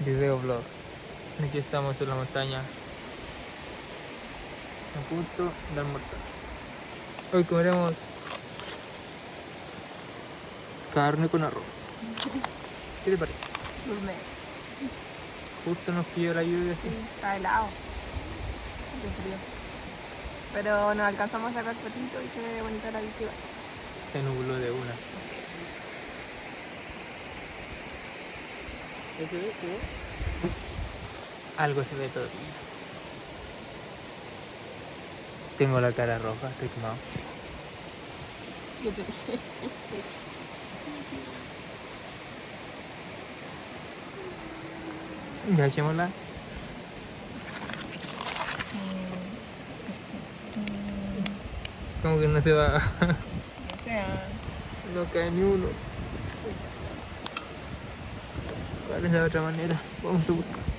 Video vlog. Aquí estamos en la montaña. A punto de almorzar. Hoy comeremos carne con arroz. ¿Qué te parece? Gourmet. Justo nos pilló la lluvia así. Sí, está helado. Qué frío. Pero nos alcanzamos a sacar fotito y se ve bonita la vista. Se nubló de una. ¿Qué se ve? ¿Qué ve? Algo se ve todavía. Tengo la cara roja, estoy quemado. Yo te dije. Ya echémosla. Como que no se va. O sea, No cae ni uno. ¿Cuál es la otra manera? Vamos a buscar.